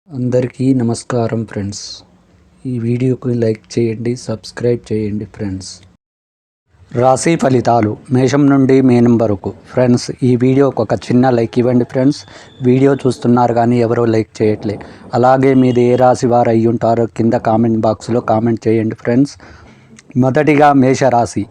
అందరికీ నమస్కారం ఫ్రెండ్స్. ఈ వీడియోకి లైక్ చేయండి, సబ్స్క్రైబ్ చేయండి ఫ్రెండ్స్. రాశి ఫలితాలు మేషం నుండి మీనం వరకు. ఫ్రెండ్స్, ఈ వీడియోకి ఒక చిన్న లైక్ ఇవ్వండి ఫ్రెండ్స్. వీడియో చూస్తున్నారు కానీ ఎవరో లైక్ చేయట్లే. అలాగే మీది ఏ రాశి వారు అయ్యి ఉంటారో కింద కామెంట్ బాక్స్లో కామెంట్ చేయండి ఫ్రెండ్స్. మొదటిగా మేషరాశి.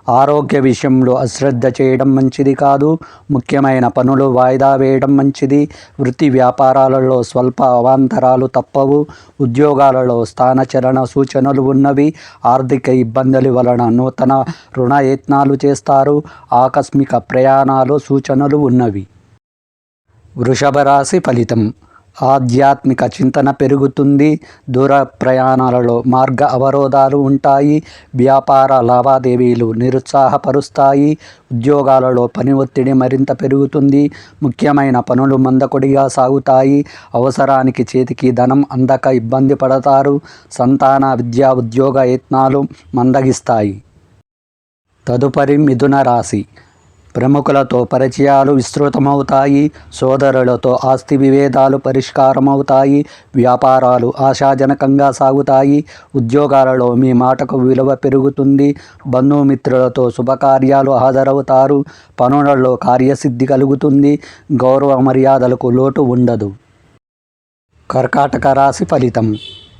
ఆరోగ్య విషయంలో అశ్రద్ధ చేయడం మంచిది కాదు. ముఖ్యమైన పనులు వాయిదా వేయడం మంచిది. వృత్తి వ్యాపారాలలో స్వల్ప అవాంతరాలు తప్పవు. ఉద్యోగాలలో స్థానచలన సూచనలు ఉన్నవి. ఆర్థిక ఇబ్బందుల వలన నూతన రుణయత్నాలు చేస్తారు. ఆకస్మిక ప్రయాణాలు సూచనలు ఉన్నవి. వృషభ రాశి ఫలితం. ఆధ్యాత్మిక చింతన పెరుగుతుంది. దూర ప్రయాణాలలో మార్గ అవరోధాలు ఉంటాయి. వ్యాపార లావాదేవీలు నిరుత్సాహపరుస్తాయి. ఉద్యోగాలలో పని ఒత్తిడి మరింత పెరుగుతుంది. ముఖ్యమైన పనులు మందకొడిగా సాగుతాయి. అవసరానికి చేతికి ధనం అందక ఇబ్బంది పడతారు. సంతాన విద్యా ఉద్యోగ యత్నాలు మందగిస్తాయి. తదుపరి మిథున రాశి. ప్రముఖులతో పరిచయాలు విస్తృతమవుతాయి. సోదరులతో ఆస్తి విభేదాలు పరిష్కారమవుతాయి. వ్యాపారాలు ఆశాజనకంగా సాగుతాయి. ఉద్యోగాలలో మీ మాటకు విలువ పెరుగుతుంది. బంధుమిత్రులతో శుభకార్యాలు హాజరవుతారు. పనులలో కార్యసిద్ధి కలుగుతుంది. గౌరవ మర్యాదలకు లోటు ఉండదు. కర్కాటక రాశి ఫలితం.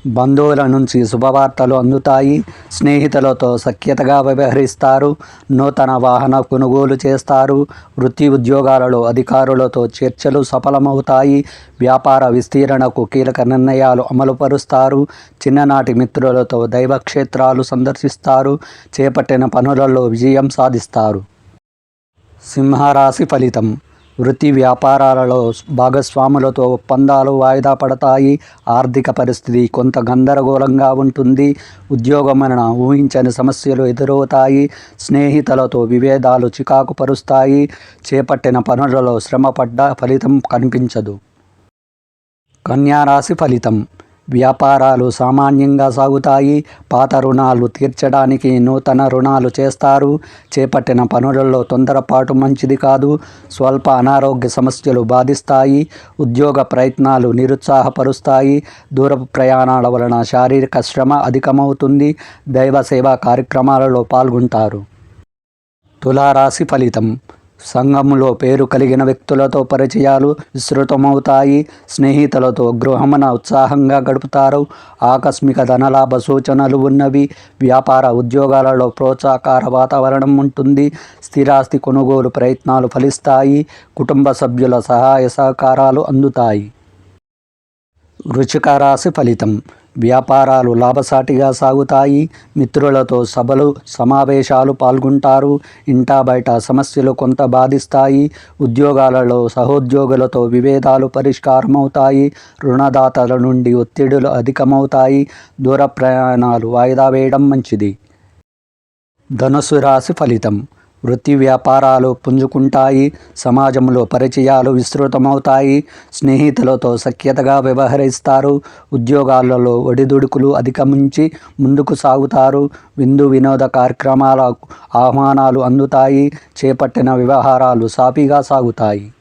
బంధువుల నుంచి శుభవార్తలు అందుతాయి. స్నేహితులతో సఖ్యతగా వ్యవహరిస్తారు. నూతన వాహన కొనుగోలు చేస్తారు. వృత్తి ఉద్యోగాలలో అధికారులతో చర్చలు సఫలమవుతాయి. వ్యాపార విస్తీరణకు కీలక నిర్ణయాలు అమలుపరుస్తారు. చిన్ననాటి మిత్రులతో దైవక్షేత్రాలు సందర్శిస్తారు. చేపట్టిన పనులలో విజయం సాధిస్తారు. సింహరాశి ఫలితం. వృత్తి వ్యాపారాలలో భాగస్వాములతో ఒప్పందాలు వాయిదా పడతాయి. ఆర్థిక పరిస్థితి కొంత గందరగోళంగా ఉంటుంది. ఉద్యోగమన ఊహించని సమస్యలు ఎదురవుతాయి. స్నేహితులతో విభేదాలు చికాకు పరుస్తాయి. చేపట్టిన పనులలో శ్రమపడ్డ ఫలితం కనిపించదు. కన్యా రాశి ఫలితం. వ్యాపారాలు సామాన్యంగా సాగుతాయి. పాత రుణాలు తీర్చడానికి నూతన రుణాలు చేస్తారు. చేపట్టిన పనులలో తొందరపాటు మంచిది కాదు. స్వల్ప అనారోగ్య సమస్యలు బాధిస్తాయి. ఉద్యోగ ప్రయత్నాలు నిరుత్సాహపరుస్తాయి. దూరపు ప్రయాణాల వలన శారీరక శ్రమ అధికమవుతుంది. దైవ సేవా కార్యక్రమాలలో పాల్గొంటారు. తులారాశి ఫలితం. సంఘంలో పేరు కలిగిన వ్యక్తులతో పరిచయాలు విస్తృతమవుతాయి. స్నేహితులతో గృహమున ఉత్సాహంగా గడుపుతారు. ఆకస్మిక ధనలాభ సూచనలు ఉన్నవి. వ్యాపార ఉద్యోగాలలో ప్రోత్సాహకర వాతావరణం ఉంటుంది. స్థిరాస్తి కొనుగోలు ప్రయత్నాలు ఫలిస్తాయి. కుటుంబ సభ్యుల సహాయ సహకారాలు అందుతాయి. వృశ్చిక రాశి ఫలితం. వ్యాపారాలు లాభసాటిగా సాగుతాయి. మిత్రులతో సభలు సమావేశాలు పాల్గొంటారు. ఇంటా బయట సమస్యలు కొంత బాధిస్తాయి. ఉద్యోగాలలో సహోద్యోగులతో విభేదాలు పరిష్కారమవుతాయి. రుణదాతల నుండి ఒత్తిడులు అధికమవుతాయి. దూర ప్రయాణాలు వాయిదా వేయడం మంచిది. ధనుస్సు రాశి ఫలితం. వృత్తి వ్యాపారాలు పుంజుకుంటాయి. సమాజంలో పరిచయాలు విస్తృతమవుతాయి. స్నేహితులతో సఖ్యతగా వ్యవహరిస్తారు. ఉద్యోగాలలో ఒడిదుడుకులు అధిగమించి ముందుకు సాగుతారు. విందు వినోద కార్యక్రమాల ఆహ్వానాలు అందుతాయి. చేపట్టిన వ్యవహారాలు సాఫీగా సాగుతాయి.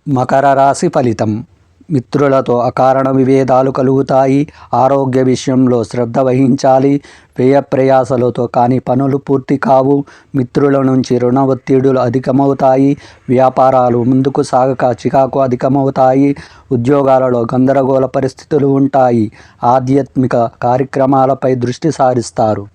మకర రాశి ఫలితం. మిత్రులతో అకారణ విభేదాలు కలుగుతాయి. ఆరోగ్య విషయంలో శ్రద్ధ వహించాలి. వ్యయ ప్రయాసలతో కానీ పనులు పూర్తి కావు. మిత్రుల నుంచి రుణ ఒత్తిడులు అధికమవుతాయి. వ్యాపారాలు ముందుకు సాగక చికాకు అధికమవుతాయి. ఉద్యోగాలలో గందరగోళ పరిస్థితులు ఉంటాయి. ఆధ్యాత్మిక కార్యక్రమాలపై దృష్టి సారిస్తారు.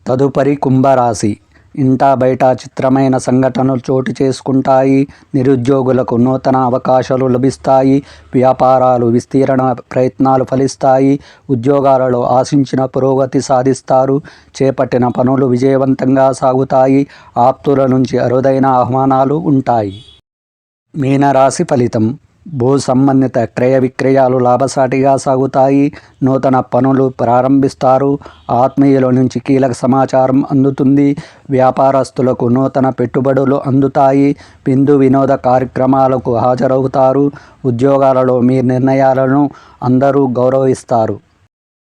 తదుపరి కుంభరాశి. ఇంటా బయట చిత్రమైన సంఘటనలు చోటు చేసుకుంటాయి. నిరుద్యోగులకు నూతన అవకాశాలు లభిస్తాయి. వ్యాపారాలు విస్తీరణ ప్రయత్నాలు ఫలిస్తాయి. ఉద్యోగాలలో ఆశించిన పురోగతి సాధిస్తారు. చేపట్టిన పనులు విజయవంతంగా సాగుతాయి. ఆప్తుల నుంచి అరుదైన ఆహ్వానాలు ఉంటాయి. మీనరాశి ఫలితం. భూ సంబంధిత క్రయ విక్రయాలు లాభసాటిగా సాగుతాయి. నూతన పనులు ప్రారంభిస్తారు. ఆత్మీయుల నుంచి కీలక సమాచారం అందుతుంది. వ్యాపారస్తులకు నూతన పెట్టుబడులు అందుతాయి. విందు వినోద కార్యక్రమాలకు హాజరవుతారు. ఉద్యోగాలలో మీ నిర్ణయాలను అందరూ గౌరవిస్తారు.